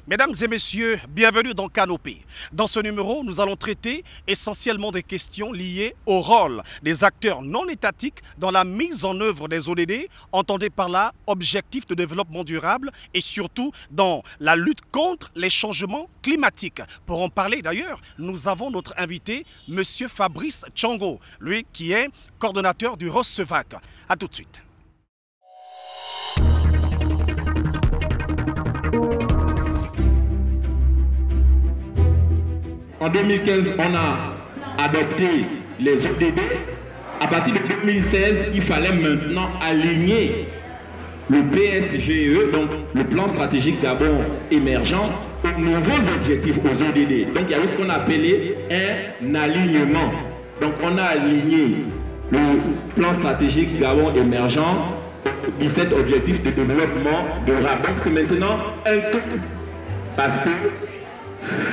Mesdames et messieurs, bienvenue dans Canopée. Dans ce numéro, nous allons traiter essentiellement des questions liées au rôle des acteurs non étatiques dans la mise en œuvre des ODD, entendez par là objectifs de développement durable et surtout dans la lutte contre les changements climatiques. Pour en parler d'ailleurs, nous avons notre invité, Monsieur Fabrice Tchongo, lui qui est coordonnateur du ROSEVAC. A tout de suite. En 2015, on a adopté les ODD. À partir de 2016, il fallait maintenant aligner le PSGE, donc le plan stratégique Gabon émergent, aux nouveaux objectifs, aux ODD. Donc il y avait ce qu'on appelait un alignement. Donc on a aligné le plan stratégique Gabon émergent aux 17 objectifs de développement durable. Donc c'est maintenant un tout. Parce que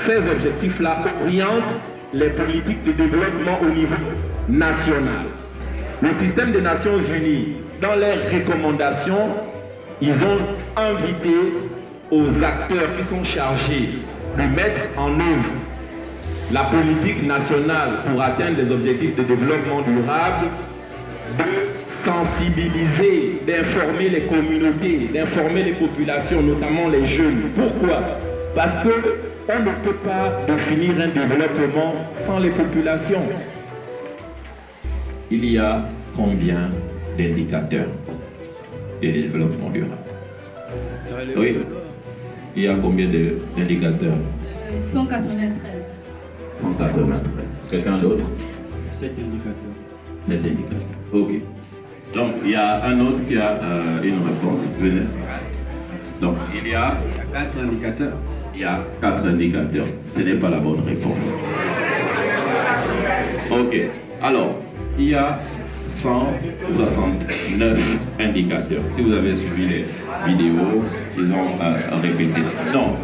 ces objectifs-là orientent les politiques de développement au niveau national. Le système des Nations Unies, dans leurs recommandations, ils ont invité aux acteurs qui sont chargés de mettre en œuvre la politique nationale pour atteindre les objectifs de développement durable, de sensibiliser, d'informer les communautés, d'informer les populations, notamment les jeunes. Pourquoi? Parce qu'on ne peut pas définir un développement sans les populations. Il y a combien d'indicateurs de développement durable? Oui. Il y a combien d'indicateurs? 193. 193. Quelqu'un d'autre? 7 indicateurs. 7 indicateurs. Ok. Donc il y a un autre qui a une réponse. Venez. Donc il y a 4 indicateurs. Il y a 4 indicateurs. Ce n'est pas la bonne réponse. Ok. Alors, il y a 169 indicateurs. Si vous avez suivi les vidéos, ils ont répété. Non.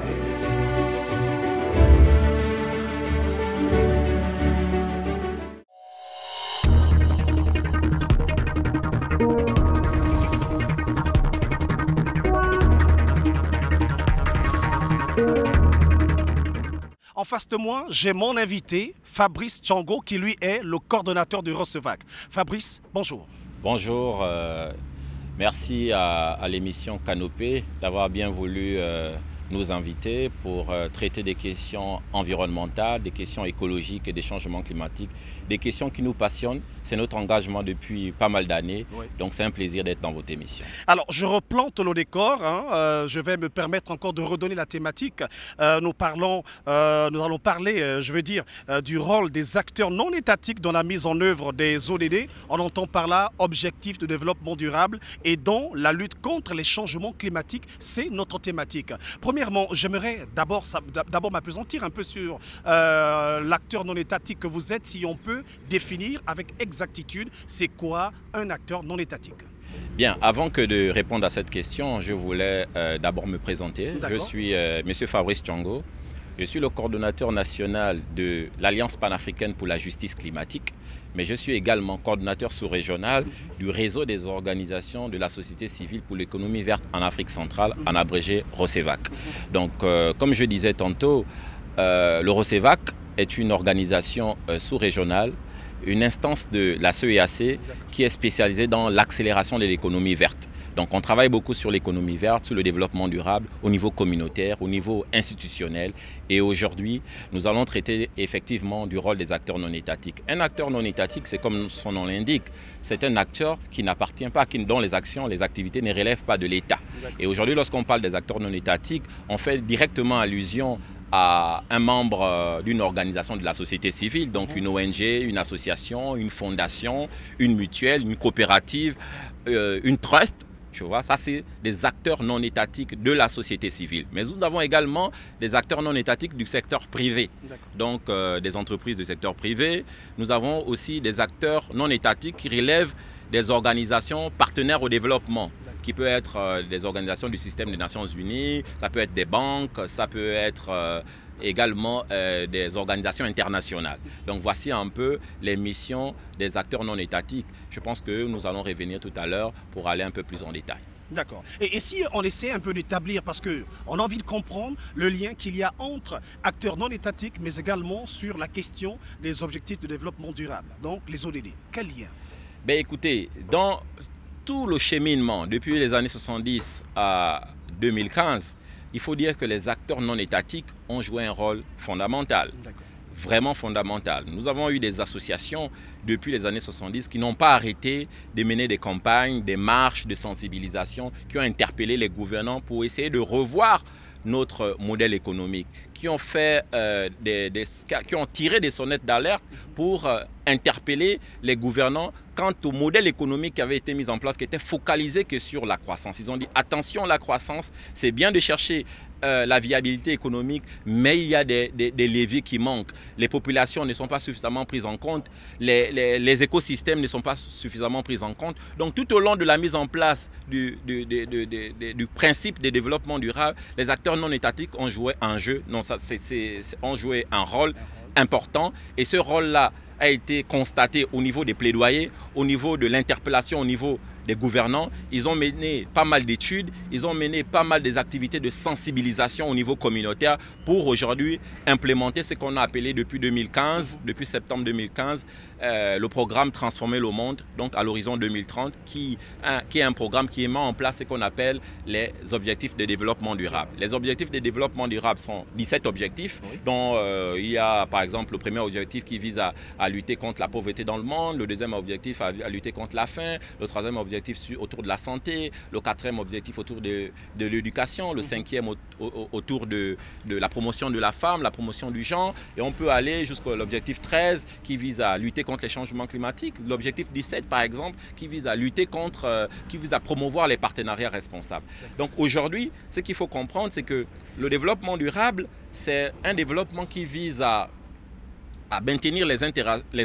En face de moi, j'ai mon invité, Fabrice Tchongo, qui lui est le coordonnateur du ROSEVAC. Fabrice, bonjour. Bonjour, merci à l'émission Canopée d'avoir bien voulu nous inviter pour traiter des questions environnementales, des questions écologiques et des changements climatiques, des questions qui nous passionnent. C'est notre engagement depuis pas mal d'années, oui. Donc c'est un plaisir d'être dans votre émission. Alors, je replante le décor, je vais me permettre encore de redonner la thématique. Nous allons parler, du rôle des acteurs non étatiques dans la mise en œuvre des ODD. On entend par là objectifs de développement durable et dont la lutte contre les changements climatiques, c'est notre thématique. Premièrement, j'aimerais d'abord m'appesantir un peu sur l'acteur non étatique que vous êtes, si on peut définir avec exactitude, c'est quoi un acteur non étatique? Bien, avant que de répondre à cette question, je voulais d'abord me présenter. Je suis Monsieur Fabrice Tchongo. Je suis le coordonnateur national de l'Alliance panafricaine pour la justice climatique, mais je suis également coordonnateur sous-régional du réseau des organisations de la société civile pour l'économie verte en Afrique centrale, en abrégé ROSEVAC. Donc, comme je disais tantôt, le ROSEVAC est une organisation sous-régionale, une instance de la CEAC qui est spécialisée dans l'accélération de l'économie verte. Donc on travaille beaucoup sur l'économie verte, sur le développement durable au niveau communautaire, au niveau institutionnel. Et aujourd'hui, nous allons traiter effectivement du rôle des acteurs non étatiques. Un acteur non étatique, c'est comme son nom l'indique, c'est un acteur qui n'appartient pas, dont les actions, les activités ne relèvent pas de l'État. Et aujourd'hui, lorsqu'on parle des acteurs non étatiques, on fait directement allusion à un membre d'une organisation de la société civile, donc une ONG, une association, une fondation, une mutuelle, une coopérative, une trust. Tu vois, ça c'est des acteurs non étatiques de la société civile. Mais nous avons également des acteurs non étatiques du secteur privé, donc des entreprises du secteur privé. Nous avons aussi des acteurs non étatiques qui relèvent des organisations partenaires au développement, qui peut être des organisations du système des Nations Unies, ça peut être des banques, ça peut être également des organisations internationales. Donc voici un peu les missions des acteurs non étatiques. Je pense que nous allons revenir tout à l'heure pour aller un peu plus en détail. D'accord. Et si on essaie un peu d'établir, parce qu'on a envie de comprendre le lien qu'il y a entre acteurs non étatiques, mais également sur la question des objectifs de développement durable, donc les ODD. Quel lien? Ben écoutez, dans tout le cheminement, depuis les années 70 à 2015, il faut dire que les acteurs non étatiques ont joué un rôle fondamental. Vraiment fondamental. Nous avons eu des associations depuis les années 70 qui n'ont pas arrêté de mener des campagnes, des marches de sensibilisation, qui ont interpellé les gouvernants pour essayer de revoir notre modèle économique, qui ont tiré des sonnettes d'alerte pour interpeller les gouvernants quant au modèle économique qui avait été mis en place, qui était focalisé que sur la croissance. Ils ont dit attention, la croissance, c'est bien de chercher la viabilité économique, mais il y a des leviers qui manquent. Les populations ne sont pas suffisamment prises en compte, les écosystèmes ne sont pas suffisamment pris en compte. Donc tout au long de la mise en place du principe de développement durable, les acteurs non étatiques ont joué ont joué un rôle important, et ce rôle-là a été constaté au niveau des plaidoyers, au niveau de l'interpellation, au niveau des gouvernants. Ils ont mené pas mal d'études, ils ont mené pas mal des activités de sensibilisation au niveau communautaire pour aujourd'hui implémenter ce qu'on a appelé depuis 2015, depuis septembre 2015, le programme Transformer le monde, donc à l'horizon 2030, qui est un programme qui met en place ce qu'on appelle les objectifs de développement durable. Les objectifs de développement durable sont 17 objectifs, dont il y a par exemple le premier objectif qui vise à lutter contre la pauvreté dans le monde, le deuxième objectif à lutter contre la faim, le troisième objectif autour de la santé, le quatrième objectif autour de l'éducation, le cinquième autour de la promotion de la femme, la promotion du genre, et on peut aller jusqu'à l'objectif 13 qui vise à lutter contre les changements climatiques, l'objectif 17 par exemple qui vise à lutter contre, qui vise à promouvoir les partenariats responsables. Donc aujourd'hui, ce qu'il faut comprendre, c'est que le développement durable, c'est un développement qui vise à maintenir les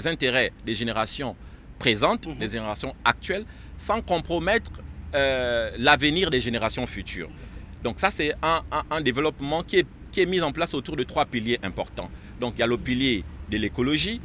intérêts des générations présentes, des générations actuelles, sans compromettre l'avenir des générations futures. Donc ça, c'est un développement qui est mis en place autour de 3 piliers importants. Donc il y a le pilier de l'écologie,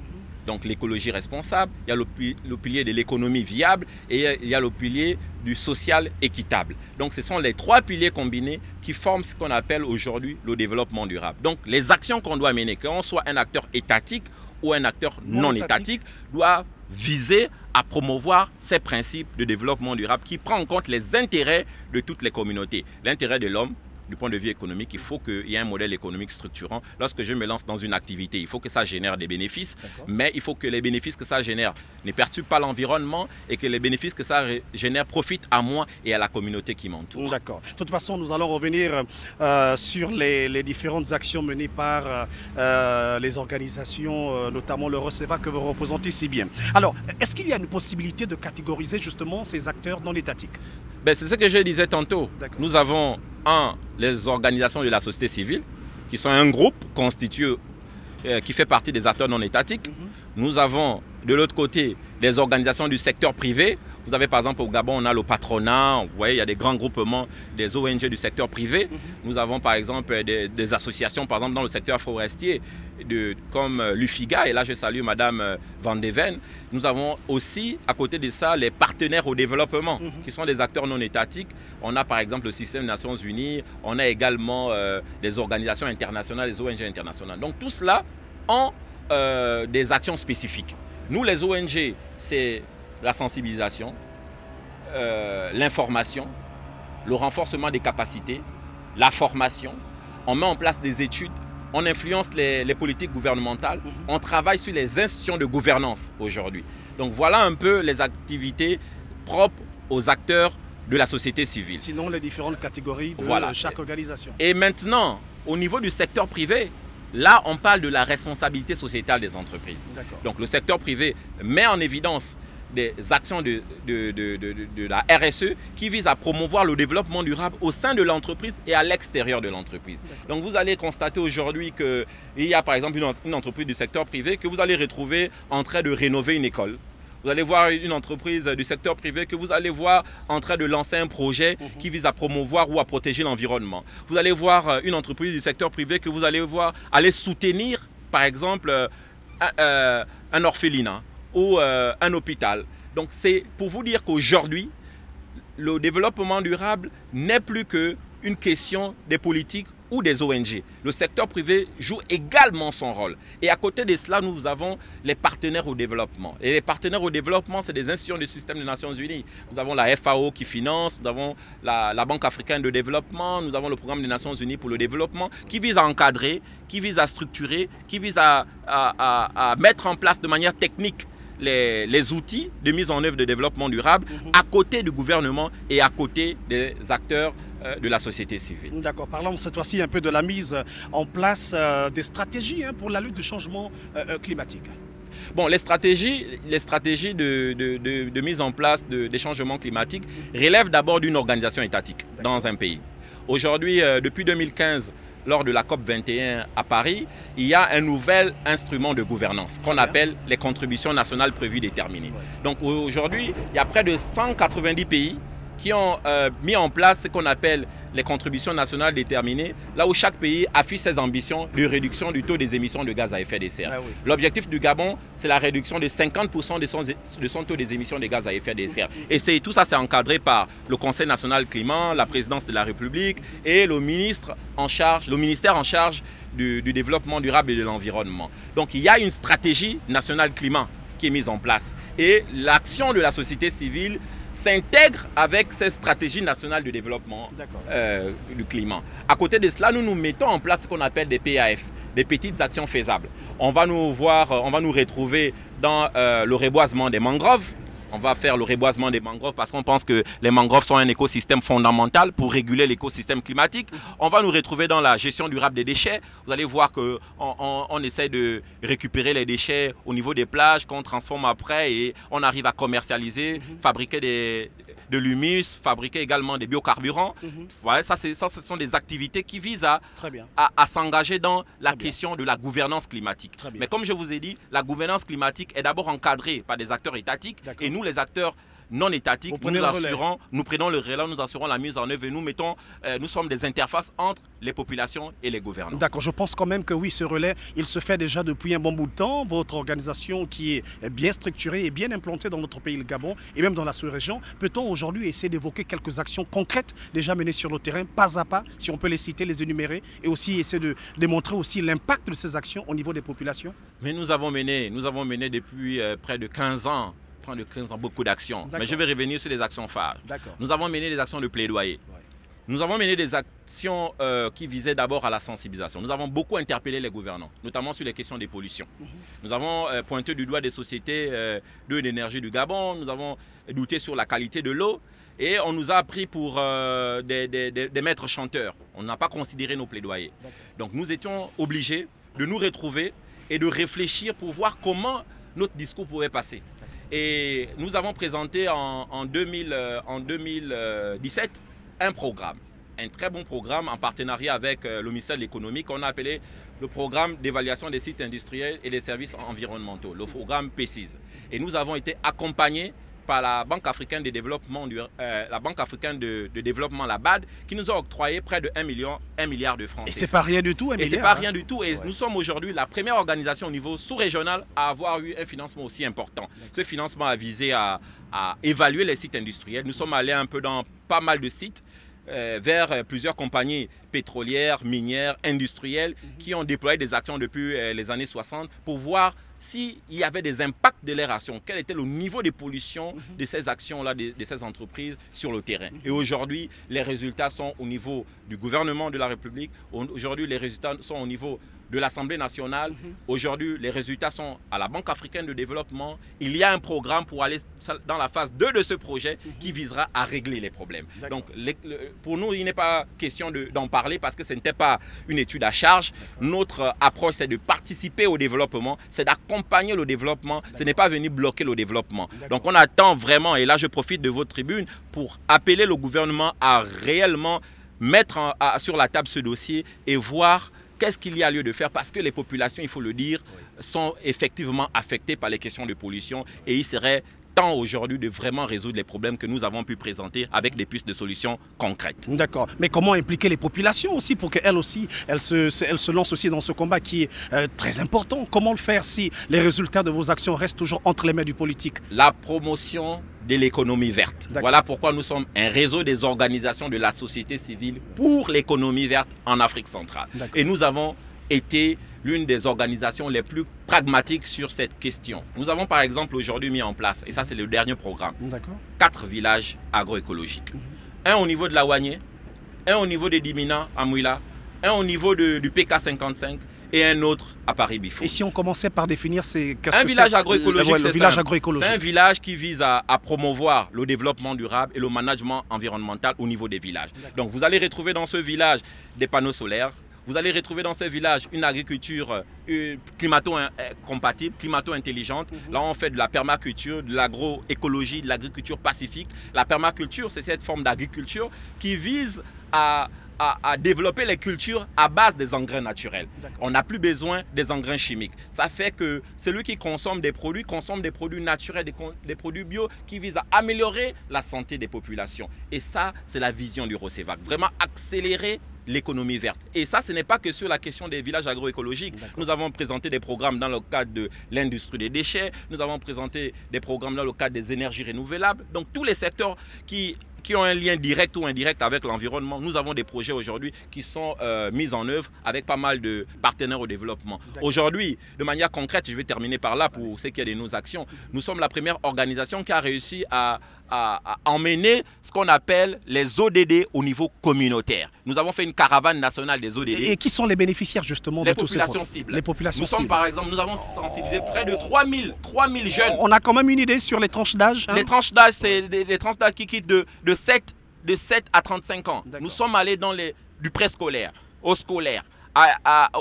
donc l'écologie responsable, il y a le pilier de l'économie viable et il y a le pilier du social équitable. Donc ce sont les 3 piliers combinés qui forment ce qu'on appelle aujourd'hui le développement durable. Donc les actions qu'on doit mener, qu'on soit un acteur étatique ou un acteur non étatique, doivent viser à promouvoir ces principes de développement durable qui prend en compte les intérêts de toutes les communautés. L'intérêt de l'homme, du point de vue économique, il faut qu'il y ait un modèle économique structurant. Lorsque je me lance dans une activité, il faut que ça génère des bénéfices, mais il faut que les bénéfices que ça génère ne perturbent pas l'environnement et que les bénéfices que ça génère profitent à moi et à la communauté qui m'entoure. D'accord. De toute façon, nous allons revenir sur les différentes actions menées par les organisations, notamment le RECEVA que vous représentez si bien. Alors, est-ce qu'il y a une possibilité de catégoriser justement ces acteurs non étatiques? Ben, c'est ce que je disais tantôt. Nous avons les organisations de la société civile, qui sont un groupe constitué, qui fait partie des acteurs non étatiques. Nous avons de l'autre côté des organisations du secteur privé. Vous avez par exemple au Gabon, on a le patronat, vous voyez, il y a des grands groupements des ONG du secteur privé. Nous avons par exemple des associations, par exemple dans le secteur forestier, comme l'UFIGA, et là je salue Madame Van de Ven. Nous avons aussi, à côté de ça, les partenaires au développement, qui sont des acteurs non étatiques. On a par exemple le système des Nations Unies, on a également des organisations internationales, des ONG internationales. Donc tout cela ont des actions spécifiques. Nous, les ONG, c'est la sensibilisation, l'information, le renforcement des capacités, la formation. On met en place des études, on influence les politiques gouvernementales, on travaille sur les institutions de gouvernance aujourd'hui. Donc voilà un peu les activités propres aux acteurs de la société civile. Sinon, les différentes catégories de chaque organisation. Et maintenant, au niveau du secteur privé, là, on parle de la responsabilité sociétale des entreprises. Donc, le secteur privé met en évidence des actions de la RSE qui visent à promouvoir le développement durable au sein de l'entreprise et à l'extérieur de l'entreprise. Donc, vous allez constater aujourd'hui qu'il y a par exemple une entreprise du secteur privé que vous allez retrouver en train de rénover une école. Vous allez voir une entreprise du secteur privé que vous allez voir en train de lancer un projet qui vise à promouvoir ou à protéger l'environnement. Vous allez voir une entreprise du secteur privé que vous allez voir aller soutenir, par exemple, un orphelinat ou un hôpital. Donc c'est pour vous dire qu'aujourd'hui, le développement durable n'est plus qu'une question des politiques ou des ONG. Le secteur privé joue également son rôle. Et à côté de cela, nous avons les partenaires au développement. Et les partenaires au développement, c'est des institutions du système des Nations Unies. Nous avons la FAO qui finance, nous avons la Banque africaine de développement, nous avons le programme des Nations Unies pour le développement qui vise à encadrer, qui vise à structurer, qui vise à mettre en place de manière technique les outils de mise en œuvre de développement durable à côté du gouvernement et à côté des acteurs de la société civile. D'accord, parlons cette fois-ci un peu de la mise en place des stratégies pour la lutte du changement climatique. Bon, les stratégies de mise en place des changements climatiques relèvent d'abord d'une organisation étatique dans un pays. Aujourd'hui, depuis 2015, lors de la COP 21 à Paris, il y a un nouvel instrument de gouvernance qu'on appelle les contributions nationales prévues déterminées. Donc aujourd'hui, il y a près de 190 pays qui ont mis en place ce qu'on appelle les contributions nationales déterminées, là où chaque pays affiche ses ambitions de réduction du taux des émissions de gaz à effet de serre. L'objectif du Gabon, c'est la réduction de 50% de son taux des émissions de gaz à effet de serre. Et tout ça, c'est encadré par le Conseil national climat, la présidence de la République et le ministère en charge du développement durable et de l'environnement. Donc il y a une stratégie nationale climat qui est mise en place. Et l'action de la société civile s'intègre avec cette stratégie nationale de développement du climat. À côté de cela, nous mettons en place ce qu'on appelle des PAF, des petites actions faisables. On va nous retrouver dans le reboisement des mangroves. On va faire le reboisement des mangroves parce qu'on pense que les mangroves sont un écosystème fondamental pour réguler l'écosystème climatique. On va nous retrouver dans la gestion durable des déchets. Vous allez voir qu'on essaie de récupérer les déchets au niveau des plages, qu'on transforme après et on arrive à commercialiser, fabriquer de l'humus, fabriquer également des biocarburants. Voilà, ce sont des activités qui visent à s'engager dans la question de la gouvernance climatique. Mais comme je vous ai dit, la gouvernance climatique est d'abord encadrée par des acteurs étatiques et nous, les acteurs non étatiques, nous prenons le relais, nous assurons la mise en œuvre et nous sommes des interfaces entre les populations et les gouvernants. D'accord, je pense quand même que oui, ce relais, il se fait déjà depuis un bon bout de temps. Votre organisation qui est bien structurée et bien implantée dans notre pays, le Gabon, et même dans la sous-région, peut-on aujourd'hui essayer d'évoquer quelques actions concrètes déjà menées sur le terrain, pas à pas, si on peut les citer, les énumérer, et aussi essayer de démontrer aussi l'impact de ces actions au niveau des populations? Mais nous avons mené depuis près de 15 ans, beaucoup d'actions. Mais je vais revenir sur les actions phares. Nous avons mené des actions de plaidoyer. Nous avons mené des actions qui visaient d'abord à la sensibilisation. Nous avons beaucoup interpellé les gouvernants, notamment sur les questions des pollutions. Nous avons pointé du doigt des sociétés d'eau et d'énergie du Gabon. Nous avons douté sur la qualité de l'eau. Et on nous a pris pour des maîtres chanteurs. On n'a pas considéré nos plaidoyers. Donc nous étions obligés de nous retrouver et de réfléchir pour voir comment notre discours pouvait passer. Et nous avons présenté en 2017 un programme, un très bon programme en partenariat avec le ministère de l'économie qu'on a appelé le programme d'évaluation des sites industriels et des services environnementaux, le programme PCIS. Et nous avons été accompagnés par la Banque africaine de développement, la BAD, qui nous a octroyé près de 1 milliard de francs. Et c'est pas rien du tout, 1 milliard. Et c'est pas rien du tout. Et nous sommes aujourd'hui la première organisation au niveau sous-régional à avoir eu un financement aussi important. Ce financement a visé à évaluer les sites industriels. Nous sommes allés un peu dans pas mal de sites vers plusieurs compagnies pétrolières, minières, industrielles qui ont déployé des actions depuis les années 60 pour voir s'il y avait des impacts de leur action, quel était le niveau de pollution de ces actions-là, de ces entreprises sur le terrain. Et aujourd'hui, les résultats sont au niveau du gouvernement de la République, aujourd'hui les résultats sont au niveau de l'Assemblée nationale, aujourd'hui les résultats sont à la Banque africaine de développement. Il y a un programme pour aller dans la phase 2 de ce projet qui visera à régler les problèmes. Donc pour nous, il n'est pas question d'en parler parce que ce n'était pas une étude à charge. Notre approche, c'est de participer au développement, c'est d'accompagner le développement, ce n'est pas venir bloquer le développement. Donc on attend vraiment, et là je profite de votre tribune, pour appeler le gouvernement à réellement mettre sur la table ce dossier et voir qu'est-ce qu'il y a lieu de faire, parce que les populations, il faut le dire, sont effectivement affectées par les questions de pollution et il serait temps aujourd'hui de vraiment résoudre les problèmes que nous avons pu présenter avec des pistes de solutions concrètes. D'accord. Mais comment impliquer les populations aussi pour qu'elles aussi, elles se lancent aussi dans ce combat qui est très important? Comment le faire si les résultats de vos actions restent toujours entre les mains du politique? La promotion de l'économie verte. Voilà pourquoi nous sommes un réseau des organisations de la société civile pour l'économie verte en Afrique centrale. Et nous avons été l'une des organisations les plus pragmatiques sur cette question. Nous avons par exemple aujourd'hui mis en place, et ça c'est le dernier programme, 4 villages agroécologiques. Un au niveau de la Wanyé, un au niveau de Dimina à Mouila, un au niveau du PK55 et un autre à Paris-Bifou. Et si on commençait par définir un village agroécologique, c'est un village qui vise à promouvoir le développement durable et le management environnemental au niveau des villages. Donc vous allez retrouver dans ce village des panneaux solaires. Vous allez retrouver dans ces villages une agriculture climato-compatible, climato-intelligente. Là, on fait de la permaculture, de l'agroécologie, de l'agriculture pacifique. La permaculture, c'est cette forme d'agriculture qui vise à développer les cultures à base des engrais naturels. On n'a plus besoin des engrais chimiques. Ça fait que celui qui consomme des produits naturels, des produits bio qui visent à améliorer la santé des populations. Et ça, c'est la vision du ROCEVAC. Vraiment accélérer l'économie verte. Et ça, ce n'est pas que sur la question des villages agroécologiques. Nous avons présenté des programmes dans le cadre de l'industrie des déchets. Nous avons présenté des programmes dans le cadre des énergies renouvelables. Donc, tous les secteurs qui ont un lien direct ou indirect avec l'environnement. Nous avons des projets aujourd'hui qui sont mis en œuvre avec pas mal de partenaires au développement. Aujourd'hui, de manière concrète, je vais terminer par là pour ce qui est de nos actions. Nous sommes la première organisation qui a réussi à emmener ce qu'on appelle les ODD au niveau communautaire. Nous avons fait une caravane nationale des ODD. Et qui sont les bénéficiaires justement de tous ces populations cibles. Les populations cibles. Par exemple, nous avons sensibilisé près de 3000 jeunes. On a quand même une idée sur les tranches d'âge, hein? Les tranches d'âge, c'est les tranches d'âge qui quittent de 7 à 35 ans. Nous sommes allés dans du préscolaire, au scolaire,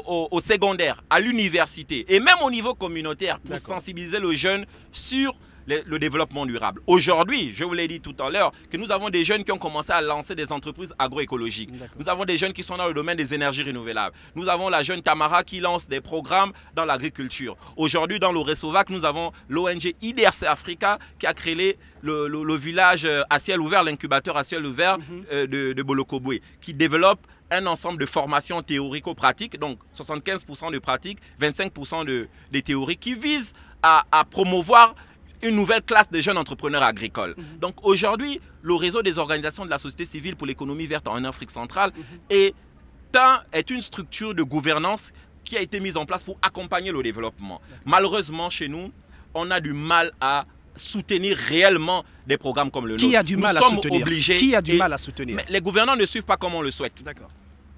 au secondaire, à l'université et même au niveau communautaire pour sensibiliser les jeunes sur le développement durable. Aujourd'hui, je vous l'ai dit tout à l'heure, que nous avons des jeunes qui ont commencé à lancer des entreprises agroécologiques. Nous avons des jeunes qui sont dans le domaine des énergies renouvelables. Nous avons la jeune Tamara qui lance des programmes dans l'agriculture. Aujourd'hui, dans le ROCEVAC, nous avons l'ONG IDRC Africa qui a créé le village à ciel ouvert, l'incubateur à ciel ouvert de Bolokobwe, qui développe un ensemble de formations théorico-pratiques, donc 75% de pratiques, 25% de théories, qui visent à promouvoir une nouvelle classe de jeunes entrepreneurs agricoles. Donc aujourd'hui, le réseau des organisations de la société civile pour l'économie verte en Afrique centrale est une structure de gouvernance qui a été mise en place pour accompagner le développement. Malheureusement, chez nous, on a du mal à soutenir réellement des programmes comme le nôtre. Qui a du mal à soutenir? Qui a du mal à soutenir? Mais les gouvernants ne suivent pas comme on le souhaite.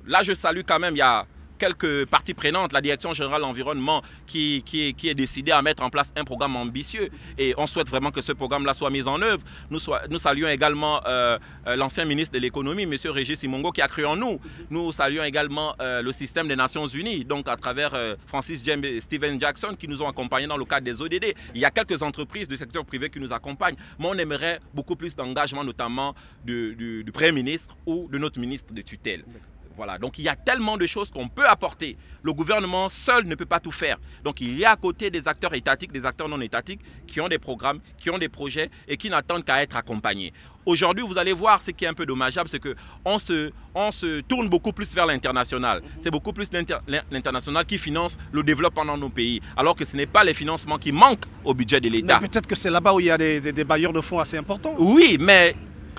Là, je salue quand même, il y a quelques parties prenantes, la Direction générale de l'environnement qui est décidée à mettre en place un programme ambitieux et on souhaite vraiment que ce programme-là soit mis en œuvre. Nous saluons également l'ancien ministre de l'économie, M. Régis Simongo, qui a cru en nous. Nous saluons également le système des Nations Unies, donc à travers Francis James et Steven Jackson qui nous ont accompagnés dans le cadre des ODD. Il y a quelques entreprises du secteur privé qui nous accompagnent, mais on aimerait beaucoup plus d'engagement, notamment du Premier ministre ou de notre ministre de tutelle. Voilà, donc il y a tellement de choses qu'on peut apporter. Le gouvernement seul ne peut pas tout faire. Donc il y a à côté des acteurs étatiques, des acteurs non étatiques qui ont des programmes, qui ont des projets et qui n'attendent qu'à être accompagnés. Aujourd'hui, vous allez voir ce qui est un peu dommageable, c'est qu'on se tourne beaucoup plus vers l'international. C'est beaucoup plus l'international qui finance le développement dans nos pays, alors que ce n'est pas les financements qui manquent au budget de l'État. Mais peut-être que c'est là-bas où il y a des bailleurs de fonds assez importants. Oui, mais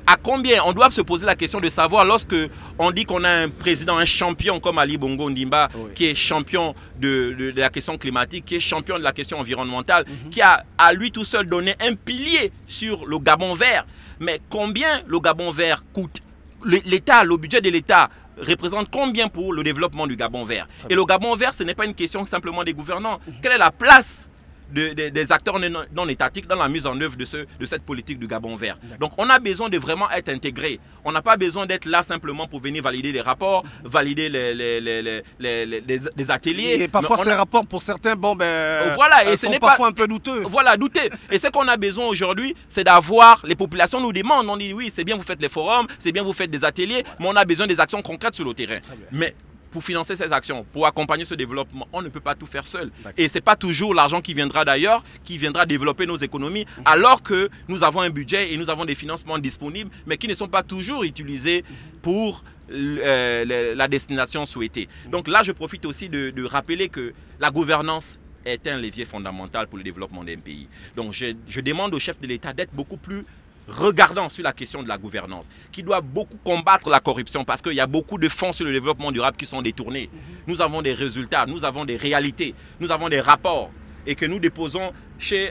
à combien? On doit se poser la question de savoir, lorsque on dit qu'on a un président, un champion comme Ali Bongo Ondimba, qui est champion de la question climatique, qui est champion de la question environnementale, qui a à lui tout seul donné un pilier sur le Gabon vert. Mais combien le Gabon vert coûte? L'État, le budget de l'État représente combien pour le développement du Gabon vert? Et le Gabon vert, ce n'est pas une question simplement des gouvernants. Quelle est la place des acteurs non étatiques dans la mise en œuvre de cette politique du Gabon vert? Donc on a besoin de vraiment être intégré. On n'a pas besoin d'être là simplement pour venir valider les rapports, valider les ateliers. Et parfois ces rapports, pour certains, voilà, et sont parfois un peu douteux. Voilà, douteux. Et ce qu'on a besoin aujourd'hui, c'est d'avoir, les populations nous demandent, on dit oui, c'est bien vous faites les forums, c'est bien vous faites des ateliers, mais on a besoin des actions concrètes sur le terrain. Mais pour financer ces actions, pour accompagner ce développement, on ne peut pas tout faire seul. Et ce n'est pas toujours l'argent qui viendra d'ailleurs, qui viendra développer nos économies, alors que nous avons un budget et nous avons des financements disponibles, mais qui ne sont pas toujours utilisés pour la destination souhaitée. Donc là, je profite aussi de rappeler que la gouvernance est un levier fondamental pour le développement d'un pays. Donc je demande au chef de l'État d'être beaucoup plus regardant sur la question de la gouvernance, qui doit beaucoup combattre la corruption parce qu'il y a beaucoup de fonds sur le développement durable qui sont détournés. Nous avons des résultats, nous avons des réalités, nous avons des rapports et que nous déposons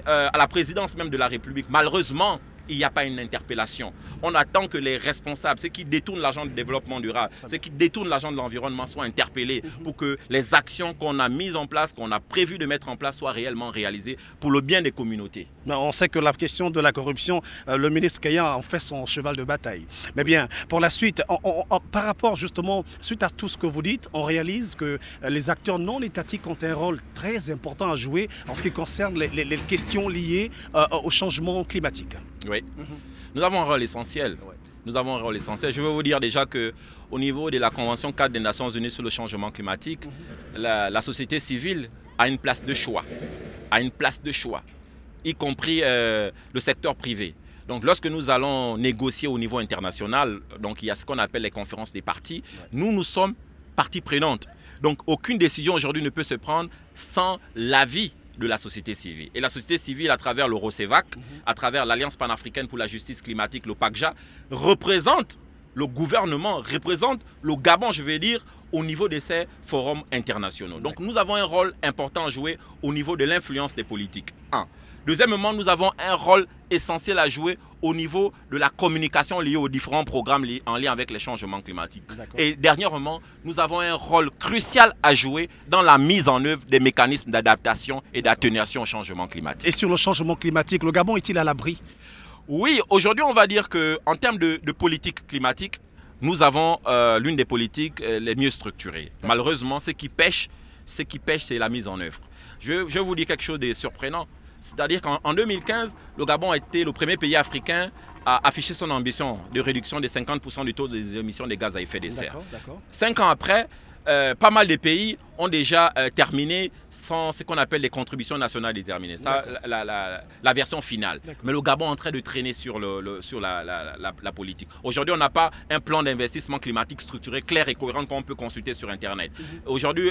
à la présidence même de la République. Malheureusement, il n'y a pas une interpellation. On attend que les responsables, ceux qui détournent l'argent du développement durable, ceux qui détournent l'argent de l'environnement soient interpellés pour que les actions qu'on a mises en place, qu'on a prévu de mettre en place soient réellement réalisées pour le bien des communautés. On sait que la question de la corruption, le ministre Keïan en fait son cheval de bataille. Mais bien, pour la suite, par rapport justement, suite à tout ce que vous dites, on réalise que les acteurs non étatiques ont un rôle très important à jouer en ce qui concerne les questions liées au changement climatique. Oui, nous avons un rôle essentiel. Nous avons un rôle essentiel. Je veux vous dire déjà qu'au niveau de la Convention 4 des Nations Unies sur le changement climatique, la société civile a une place de choix. Y compris le secteur privé. Donc lorsque nous allons négocier au niveau international, donc il y a ce qu'on appelle les conférences des parties, nous sommes partie prenante. Donc aucune décision aujourd'hui ne peut se prendre sans l'avis de la société civile. Et la société civile, à travers le ROCEVAC, à travers l'Alliance panafricaine pour la justice climatique, le PACJA, représente le gouvernement, représente le Gabon, je vais dire, au niveau de ces forums internationaux. Donc nous avons un rôle important à jouer au niveau de l'influence des politiques. Deuxièmement, nous avons un rôle essentiel à jouer au niveau de la communication liée aux différents programmes en lien avec les changements climatiques. Et dernièrement, nous avons un rôle crucial à jouer dans la mise en œuvre des mécanismes d'adaptation et d'atténuation au changement climatique. Et sur le changement climatique, le Gabon est-il à l'abri? Oui, aujourd'hui on va dire qu'en termes de politique climatique, nous avons l'une des politiques les mieux structurées. Malheureusement, ce qui pêche, c'est la mise en œuvre. Je vais vous dire quelque chose de surprenant. C'est-à-dire qu'en 2015, le Gabon a été le premier pays africain à afficher son ambition de réduction de 50% du taux des émissions de gaz à effet de serre. 5 ans après, pas mal de pays ont déjà terminé sans ce qu'on appelle les contributions nationales déterminées. Ça, la version finale. Mais le Gabon est en train de traîner sur la politique. Aujourd'hui, on n'a pas un plan d'investissement climatique structuré, clair et cohérent qu'on peut consulter sur Internet. Aujourd'hui,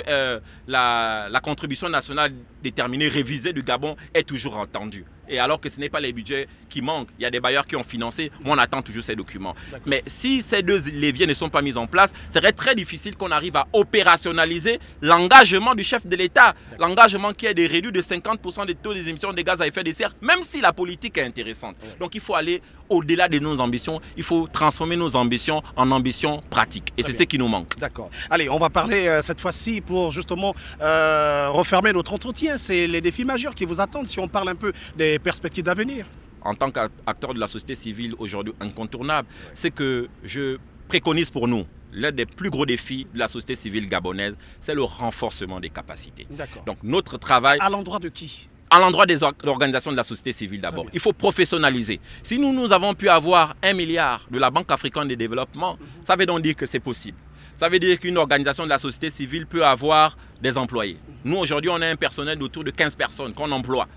la contribution nationale déterminée, révisée du Gabon est toujours entendue. Et alors que ce n'est pas les budgets qui manquent, il y a des bailleurs qui ont financé, mais on attend toujours ces documents. Mais si ces deux leviers ne sont pas mis en place, ce serait très difficile qu'on arrive à opérationnaliser l'engagement du chef de l'État, l'engagement qui est de réduire de 50% des taux des émissions de gaz à effet de serre, même si la politique est intéressante. Donc il faut aller au-delà de nos ambitions, il faut transformer nos ambitions en ambitions pratiques. Et c'est ce qui nous manque. D'accord. Allez, on va parler cette fois-ci pour justement refermer notre entretien. C'est les défis majeurs qui vous attendent si on parle un peu des perspectives d'avenir. En tant qu'acteur de la société civile aujourd'hui incontournable, c'est que je préconise pour nous l'un des plus gros défis de la société civile gabonaise, c'est le renforcement des capacités. Donc notre travail... À l'endroit de qui? À l'endroit des organisations de la société civile d'abord. Il faut professionnaliser. Si nous avons pu avoir 1 milliard de la Banque africaine de développement, ça veut donc dire que c'est possible. Ça veut dire qu'une organisation de la société civile peut avoir des employés. Nous, aujourd'hui, on a un personnel d'autour de 15 personnes qu'on emploie,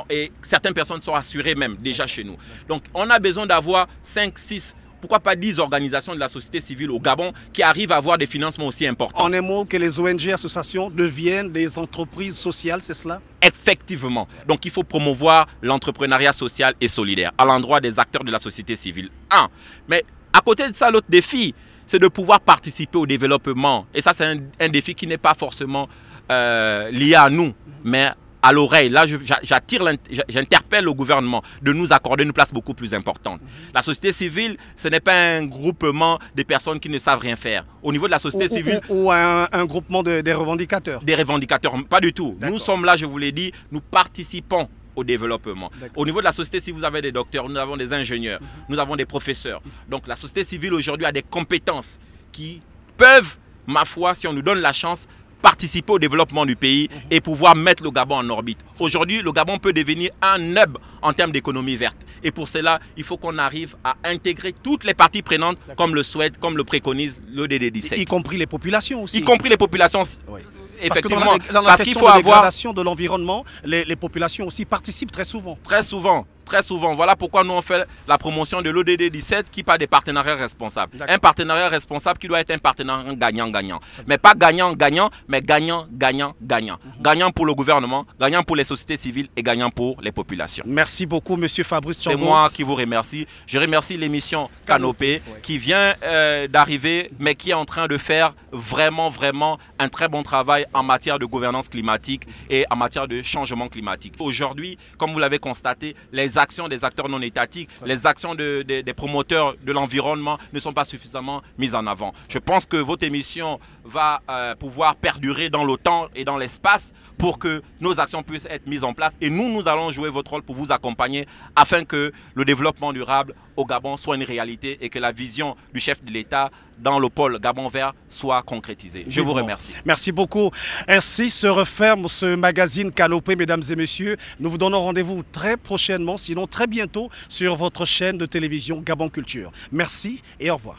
et certaines personnes sont assurées même déjà chez nous. Donc, on a besoin d'avoir 5, 6, pourquoi pas 10 organisations de la société civile au Gabon qui arrivent à avoir des financements aussi importants. En un mot, que les ONG, associations deviennent des entreprises sociales, c'est cela? Effectivement. Donc, il faut promouvoir l'entrepreneuriat social et solidaire à l'endroit des acteurs de la société civile. Mais à côté de ça, l'autre défi, c'est de pouvoir participer au développement. Et ça, c'est un défi qui n'est pas forcément lié à nous, mais à l'oreille. Là, j'interpelle le gouvernement de nous accorder une place beaucoup plus importante. La société civile, ce n'est pas un groupement de personnes qui ne savent rien faire. Au niveau de la société civile... Ou un groupement des revendicateurs. Des revendicateurs, pas du tout. Nous sommes là, je vous l'ai dit, nous participons au développement. Au niveau de la société civile, vous avez des docteurs, nous avons des ingénieurs, nous avons des professeurs. Donc la société civile aujourd'hui a des compétences qui peuvent, ma foi, si on nous donne la chance, participer au développement du pays et pouvoir mettre le Gabon en orbite. Aujourd'hui, le Gabon peut devenir un hub en termes d'économie verte. Et pour cela, il faut qu'on arrive à intégrer toutes les parties prenantes comme le souhaite, comme le préconise l'ODD 17. Y compris les populations aussi. Y compris les populations. Oui. Effectivement, dans la question de dégradation de l'environnement, les populations aussi participent très souvent. Très souvent. Très souvent. Voilà pourquoi nous on fait la promotion de l'ODD 17 qui parle des partenariats responsables. Un partenariat responsable qui doit être un partenariat gagnant-gagnant. Mais pas gagnant-gagnant, mais gagnant-gagnant-gagnant. Gagnant pour le gouvernement, gagnant pour les sociétés civiles et gagnant pour les populations. Merci beaucoup, Monsieur Fabrice Tchongo. C'est moi qui vous remercie. Je remercie l'émission Canopée qui vient d'arriver, mais qui est en train de faire vraiment un très bon travail en matière de gouvernance climatique et en matière de changement climatique. Aujourd'hui, comme vous l'avez constaté, les actions des acteurs non étatiques, les actions des promoteurs de l'environnement ne sont pas suffisamment mises en avant. Je pense que votre émission va pouvoir perdurer dans le temps et dans l'espace pour que nos actions puissent être mises en place. Et nous allons jouer votre rôle pour vous accompagner afin que le développement durable au Gabon soit une réalité et que la vision du chef de l'État dans le pôle Gabon vert soit concrétisée. Je vous remercie. Merci beaucoup. Ainsi se referme ce magazine Canopée, mesdames et messieurs. Nous vous donnons rendez-vous très prochainement, sinon très bientôt, sur votre chaîne de télévision Gabon Culture. Merci et au revoir.